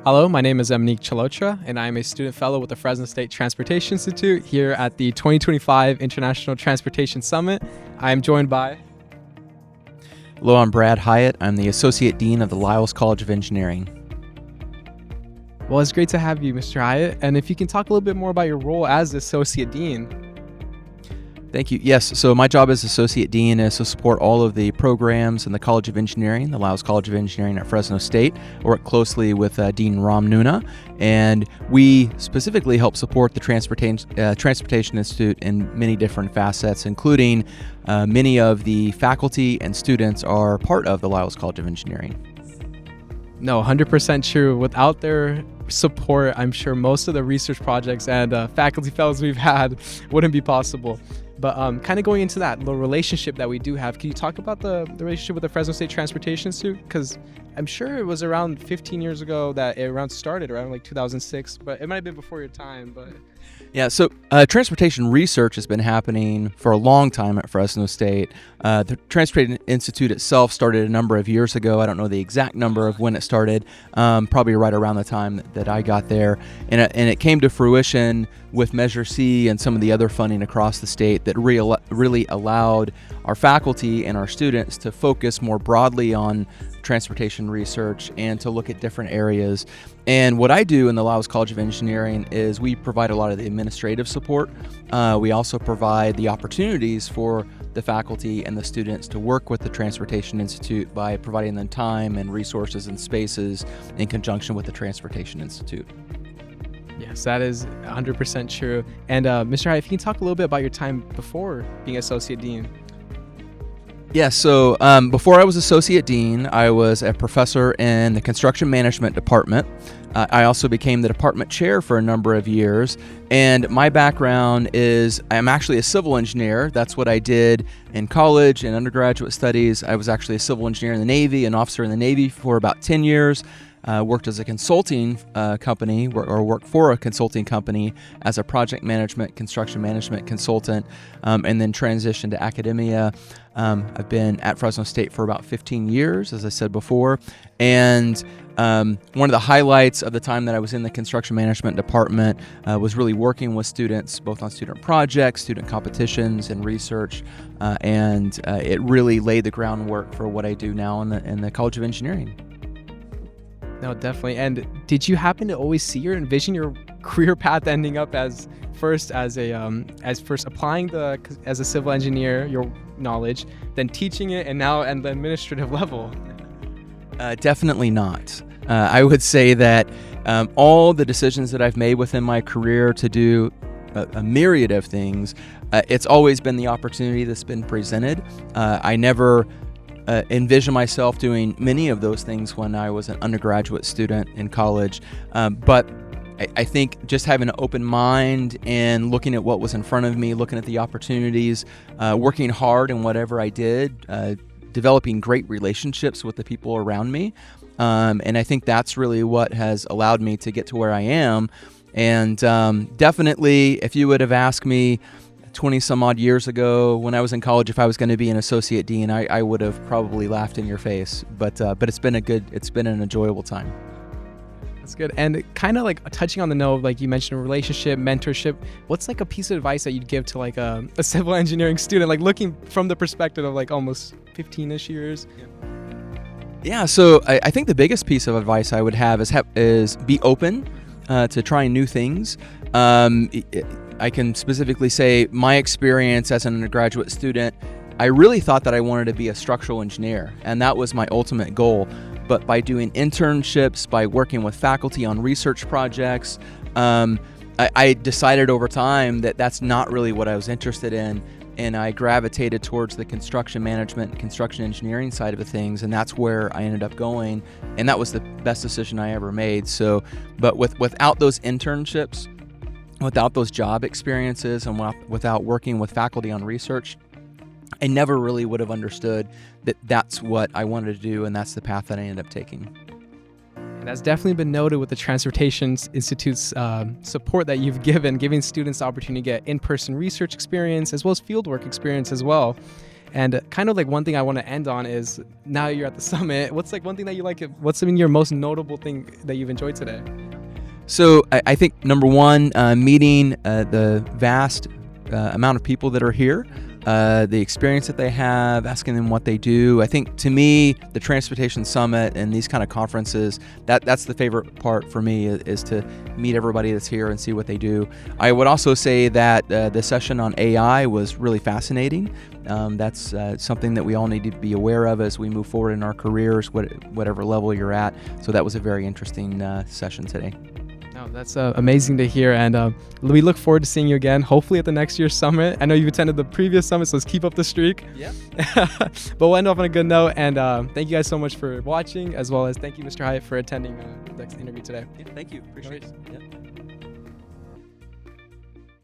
Hello, my name is Emnique Chalotra, and I am a student fellow with the Fresno State Transportation Institute here at the 2025 International Transportation Summit. I am joined by... Hello, I'm Brad Hyatt. I'm the Associate Dean of the Lyles College of Engineering. Well, it's great to have you, Mr. Hyatt. And if you can talk a little bit more about your role as Associate Dean. Thank you. Yes, so my job as Associate Dean is to support all of the programs in the College of Engineering, the Lyles College of Engineering at Fresno State. I work closely with Dean Ram Nuna, and we specifically help support the Transportation Institute in many different facets, including many of the faculty and students are part of the Lyles College of Engineering. No, 100% true. Without their support, I'm sure most of the research projects and faculty fellows we've had wouldn't be possible. But kind of going into that, the relationship that we do have, can you talk about the relationship with the Fresno State Transportation Institute? Because I'm sure it was around 15 years ago that it started, around like 2006, but it might have been before your time. But yeah, so transportation research has been happening for a long time at Fresno State. The Transportation Institute itself started a number of years ago. I don't know the exact number of when it started, probably right around the time that I got there. And it came to fruition with Measure C and some of the other funding across the state that really allowed our faculty and our students to focus more broadly on transportation research and to look at different areas. And what I do in the Lyles College of Engineering is we provide a lot of the administrative support. We also provide the opportunities for the faculty and the students to work with the Transportation Institute by providing them time and resources and spaces in conjunction with the Transportation Institute. yes, that is 100% true. And Mr. Hyatt, if you can talk a little bit about your time before being Associate Dean. Yeah, so before I was Associate Dean, I was a professor in the Construction Management Department. I also became the department chair for a number of years, and my background is I'm actually a civil engineer. That's what I did in college and undergraduate studies. I was actually a civil engineer in the Navy, an officer in the Navy for about 10 years. Worked as a consulting company or worked for a consulting company as a project management, construction management consultant, and then transitioned to academia. I've been at Fresno State for about 15 years, as I said before, and one of the highlights of the time that I was in the construction management department was really working with students, both on student projects, student competitions, and research, and it really laid the groundwork for what I do now in the College of Engineering. No, definitely. And did you happen to always see or envision your career path ending up as first applying as a civil engineer, your knowledge, then teaching it, and now at the administrative level? Definitely not. I would say that all the decisions that I've made within my career to do a myriad of things, it's always been the opportunity that's been presented. I never envision myself doing many of those things when I was an undergraduate student in college, but I think just having an open mind and looking at what was in front of me, looking at the opportunities, working hard in whatever I did, developing great relationships with the people around me, and I think that's really what has allowed me to get to where I am. And definitely, if you would have asked me 20 some odd years ago when I was in college if I was going to be an associate dean, I would have probably laughed in your face, but it's been an enjoyable time. That's good. And kind of like touching on the note, like you mentioned, relationship, mentorship, what's like a piece of advice that you'd give to like a civil engineering student, like looking from the perspective of like almost 15-ish years? Yeah, so I think the biggest piece of advice I would have is be open to trying new things. I can specifically say my experience as an undergraduate student, I really thought that I wanted to be a structural engineer, and that was my ultimate goal. But by doing internships, by working with faculty on research projects, I decided over time that that's not really what I was interested in, and I gravitated towards the construction management, construction engineering side of things, and that's where I ended up going, and that was the best decision I ever made. So, but without those internships, without those job experiences, and without working with faculty on research, I never really would have understood that that's what I wanted to do, and that's the path that I ended up taking. And that's definitely been noted with the Transportation Institute's support that you've giving students the opportunity to get in-person research experience as well as fieldwork experience as well. And kind of like one thing I want to end on is, now you're at the summit, what's like one thing that you like, what's been your most notable thing that you've enjoyed today? So I think number one, meeting the vast amount of people that are here, the experience that they have, asking them what they do. I think to me, the Transportation Summit and these kind of conferences, that's the favorite part for me, is to meet everybody that's here and see what they do. I would also say that the session on AI was really fascinating. That's something that we all need to be aware of as we move forward in our careers, whatever level you're at. So that was a very interesting session today. Oh, that's amazing to hear, and we look forward to seeing you again, hopefully at the next year's summit. I know you've attended the previous summit, so let's keep up the streak. Yeah. But we'll end off on a good note, and thank you guys so much for watching, as well as thank you, Mr. Hyatt, for attending the interview today. Yeah, thank you. Appreciate it. Yeah.